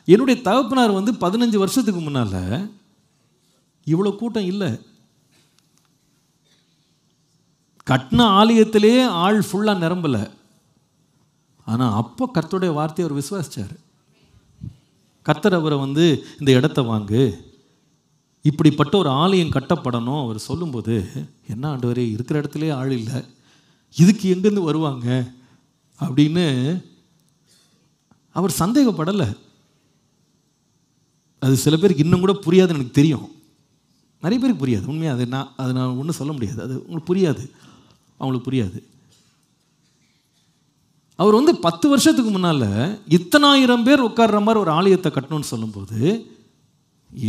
என்னுடைய தகப்பனார் 15 வருஷத்துக்கு முன்னால் இவ்வளோ கூட்டம் இல்லை. கட்டின ஆலயத்திலே ஆள் ஃபுல்லாக நிரம்பலை. ஆனால் அப்போ கர்த்தருடைய வார்த்தையை அவர் விசுவாசித்தார். கர்த்தர் அவரை இந்த இடத்த வாங்கு, இப்படிப்பட்ட ஒரு ஆலயம் கட்டப்படணும் அவர் சொல்லும்போது, என்ன ஆண்டவரே இருக்கிற இடத்துலே ஆள் இல்லை, இதுக்கு எங்கேருந்து வருவாங்க அப்படின்னு அவர் சந்தேகப்படலை. அது சில பேருக்கு இன்னும் கூட புரியாதுன்னு எனக்கு தெரியும். நிறைய பேருக்கு புரியாது உண்மையாக. நான் ஒன்றும் சொல்ல முடியாது, அது உங்களுக்கு புரியாது, அவங்களுக்கு புரியாது. அவர் 10 வருஷத்துக்கு முன்னால் இத்தனாயிரம் பேர் உட்கார்ற மாதிரி ஒரு ஆலயத்தை கட்டணும்னு சொல்லும்போது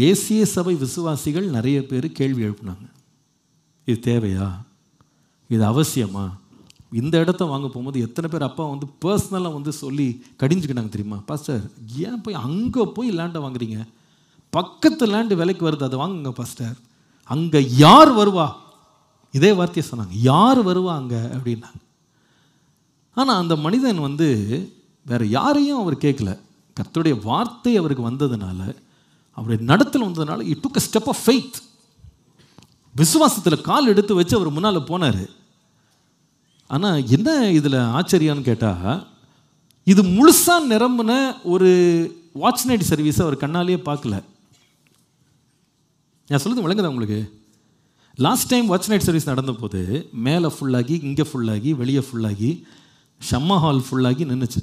ஏசிய சபை விசுவாசிகள் நிறைய பேர் கேள்வி எழுப்பினாங்க. இது தேவையா, இது அவசியமா? இந்த இடத்த வாங்க போகும்போது எத்தனை பேர் அப்பா பர்சனலாக சொல்லி கடிஞ்சுக்கிட்டாங்க தெரியுமா? பாஸ்டர் ஏன் போய் அங்கே போய் லேண்டை வாங்குறீங்க, பக்கத்து லேண்டு விலைக்கு வருது, அதை வாங்குங்க பாஸ்டர், அங்கே யார் வருவா? இதே வார்த்தையை சொன்னாங்க, யார் வருவா அங்கே அப்படின்னாங்க. ஆனால் அந்த மனிதன் வேறு யாரையும் அவர் கேட்கல. கர்த்தருடைய வார்த்தை அவருக்கு வந்ததுனால, அவருடைய நடத்தல் வந்ததுனால, it took a step of faith. விசுவாசத்தில் கால் எடுத்து வச்சு அவர் முன்னால் போனார். ஆனால் என்ன இதில் ஆச்சரியம்னு கேட்டால், இது முழுசாக நிரம்பின ஒரு வாட்ச் நைட் சர்வீஸை அவர் கண்ணாலேயே பார்க்கல. நான் சொல்லுறது விளங்குதா உங்களுக்கு? Last time watch night service நடந்த போது மேலே ஃபுல்லாகி, இங்கே ஃபுல்லாகி, வெளியே ஃபுல்லாகி, ஷம்மா ஹால் ஃபுல்லாகி நின்றுச்சு.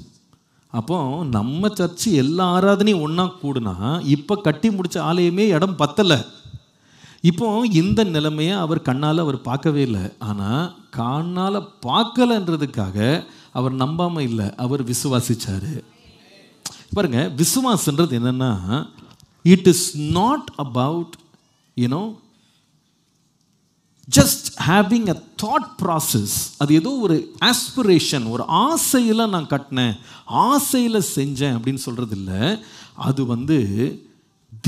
அப்போ நம்ம சர்ச்சு எல்லா ஆராதனையும் ஒன்றா கூடுனா, இப்போ கட்டி முடித்த ஆலயமே இடம் பத்தலை. இப்போ இந்த நிலைமையை அவர் கண்ணால் அவர் பார்க்கவே இல்லை. ஆனால் கண்ணால் பார்க்கலைன்றதுக்காக அவர் நம்பாமல் இல்லை, அவர் விசுவாசிச்சார். பாருங்க, விசுவாசன்றது என்னென்னா, it is not about just having a thought process. அது ஏதோ ஒரு ஆஸ்பிரேஷன், ஒரு ஆசையில் நான் கட்டினேன், ஆசையில் செஞ்சேன் அப்படின்னு சொல்கிறது இல்லை. அது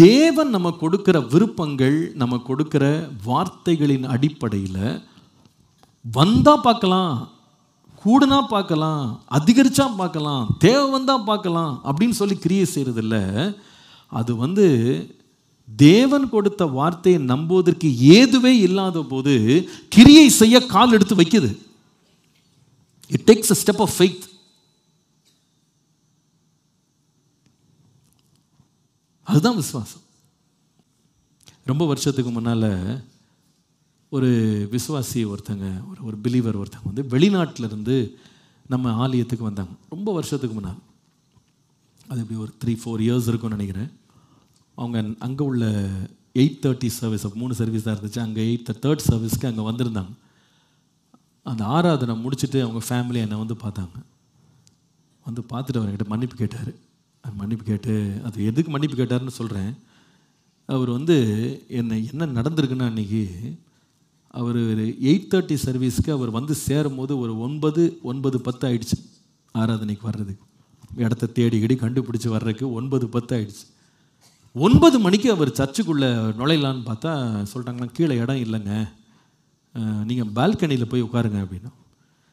தேவன் நம்ம கொடுக்குற விருப்பங்கள், நம்ம கொடுக்குற வார்த்தைகளின் அடிப்படையில் வந்தால் பார்க்கலாம், கூடுனா பார்க்கலாம், அதிகரிச்சா பார்க்கலாம், தேவை வந்தால் பார்க்கலாம் அப்படின்னு சொல்லி கிரியை செய்கிறதில்ல. அது தேவன் கொடுத்த வார்த்தையை நம்புவதற்கு ஏதுவே இல்லாத போது கிரியை செய்ய கால் எடுத்து வைக்குது. It takes a step of faith. அதுதான் விசுவாசம். ரொம்ப வருஷத்துக்கு முன்னால் ஒரு விசுவாசி ஒருத்தங்க, ஒரு பிலீவர் ஒருத்தங்க வெளிநாட்டிலேருந்து நம்ம ஆலயத்துக்கு வந்தாங்க. ரொம்ப வருஷத்துக்கு முன்னால், அது எப்படி ஒரு 3-4 இயர்ஸ் இருக்கும்னு நினைக்கிறேன். அவங்க அங்கே உள்ள 8:30 சர்வீஸ், 3 சர்வீஸ் தான் இருந்துச்சு, அங்கே 3rd சர்வீஸ்க்கு அங்கே வந்திருந்தாங்க. அந்த ஆராதனை முடிச்சுட்டு அவங்க ஃபேமிலி என்னை பார்த்தாங்க. பார்த்துட்டு அவர்கிட்ட மன்னிப்பு கேட்டார். மன்னிப்பு கேட்டு, அது எதுக்கு மன்னிப்பு கேட்டார்னு சொல்கிறேன். அவர் என்ன நடந்திருக்குன்னா, அன்றைக்கி அவர் 8:30 சர்வீஸ்க்கு அவர் சேரும் போது ஒரு 9:10 ஆகிடுச்சு ஆராதனைக்கு வர்றதுக்கு. இடத்த தேடி கண்டுபிடிச்சி வர்றதுக்கு 9:10 ஆகிடுச்சு. 9 மணிக்கு அவர் சர்ச்சுக்குள்ளே நுழையலான்னு பார்த்தா சொல்லிட்டாங்களா, கீழே இடம் இல்லைங்க, நீங்கள் பால்கனியில் போய் உட்காருங்க அப்படின்னா.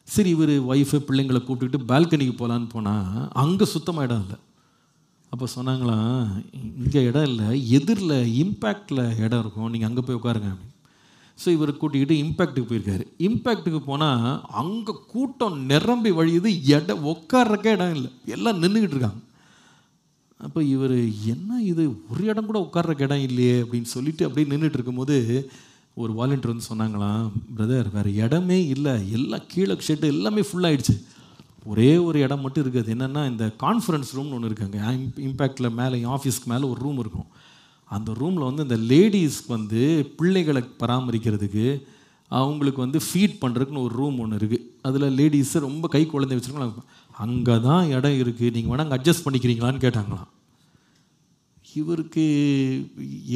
சரி, இவர் ஒய்ஃபு பிள்ளைங்களை கூப்பிட்டுக்கிட்டு பால்கனிக்கு போகலான்னு போனால் அங்கே சுத்தமாக இடம் இல்லை. அப்போ சொன்னாங்களாம், இங்கே இடம் இல்லை, எதிரில் இம்பேக்டில் இடம் இருக்கும், நீங்கள் அங்கே போய் உட்காருங்க அப்படின்னு. ஸோ இவர் கூட்டிக்கிட்டு இம்பேக்ட்டுக்கு போயிருக்காரு. இம்பேக்ட்டுக்கு போனால் அங்கே கூட்டம் நிரம்பி வழியுது, உட்கார்றக்கே இடம் இல்லை, எல்லாம் நின்றுக்கிட்டு இருக்காங்க. அப்போ இவர் என்ன இது, ஒரு இடம் கூட உட்கார்றக்கு இடம் இல்லையே அப்படின்னு சொல்லிட்டு அப்படியே நின்றுட்டு இருக்கும்போது ஒரு வாலண்டியர் சொன்னாங்களாம், பிரதர் வேறு இடமே இல்லை, எல்லாம் கீழே ஷெட்டு எல்லாமே ஃபுல்லாகிடுச்சு, ஒரே ஒரு இடம் மட்டும் இருக்குது. என்னென்னா இந்த கான்ஃபரன்ஸ் ரூம்னு ஒன்று இருக்காங்க இம்பேக்டில் மேலே, ஆஃபீஸ்க்கு மேலே ஒரு ரூம் இருக்கும். அந்த ரூமில் இந்த லேடிஸ்க்கு பிள்ளைகளை பராமரிக்கிறதுக்கு, அவங்களுக்கு ஃபீட் பண்ணுறதுக்குன்னு ஒரு ரூம் ஒன்று இருக்குது. அதில் லேடிஸை ரொம்ப கை குழந்தை வச்சுருக்கோம், அங்கே தான் இடம் இருக்குது, நீங்கள் வேணால் அங்கே அட்ஜஸ்ட் பண்ணிக்கிறீங்களான்னு கேட்டாங்களாம். இவருக்கு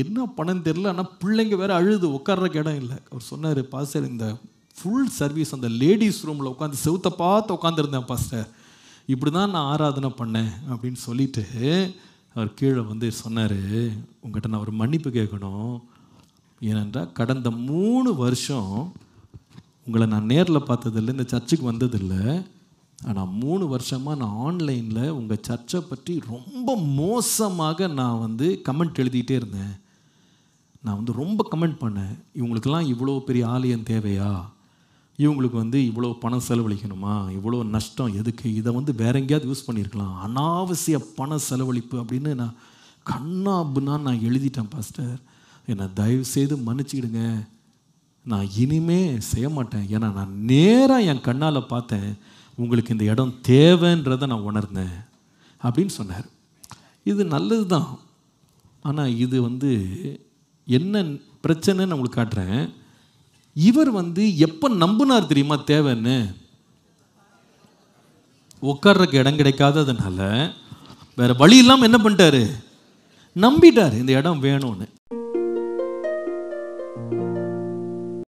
என்ன பண்ணன்னு தெரில, ஆனால் பிள்ளைங்க வேறு அழுது, உட்கார்றக்கு இடம் இல்லை. அவர் சொன்னார், பாஸ்டர் இந்த ஃபுல் சர்வீஸ் அந்த லேடிஸ் ரூமில் உட்காந்து செவுத்தை பார்த்து உட்காந்துருந்தேன் பாஸ்டர், இப்படி தான் நான் ஆராதனை பண்ணேன் அப்படின்னு சொல்லிட்டு அவர் கீழே சொன்னார், உங்கள்கிட்ட நான் ஒரு மன்னிப்பு கேட்கணும். ஏனென்றால் கடந்த 3 வருஷம் உங்களை நான் நேரில் பார்த்ததில்லை, இந்த சர்ச்சுக்கு வந்ததில்லை, ஆனால் 3 வருஷமாக நான் ஆன்லைனில் உங்கள் சர்ச்சை பற்றி ரொம்ப மோசமாக நான் கமெண்ட் எழுதிட்டே இருந்தேன். நான் ரொம்ப கமெண்ட் பண்ணேன். இவங்களுக்கெல்லாம் இவ்வளோ பெரிய ஆலயம் தேவையா, இவங்களுக்கு இவ்வளோ பணம் செலவழிக்கணுமா, இவ்வளோ நஷ்டம் எதுக்கு, இதை வேற எங்கேயாவது யூஸ் பண்ணியிருக்கலாம், அனாவசிய பண செலவழிப்பு அப்படின்னு நான் கண்ணாபுனான்னு நான் எழுதிட்டேன். பாஸ்டர், என்னை தயவு செய்து மன்னிச்சிடுங்க, நான் இனிமே செய்ய மாட்டேன். ஏன்னா நான் நேராக என் கண்ணால் பார்த்தேன், உங்களுக்கு இந்த இடம் தேவைன்றதை நான் உணர்ந்தேன் அப்படின்னு சொன்னார். இது நல்லது தான். ஆனால் இது என்ன பிரச்சனைன்னு நான் உங்களுக்கு காட்டுறேன். இவர் எப்போ நம்பினார் தெரியுமா தேவைன்னு? உட்கார்றதுக்கு இடம் கிடைக்காததுனால வேற வழி இல்லாமல் என்ன பண்ணிட்டாரு, நம்பிட்டார் இந்த இடம் வேணும்னு.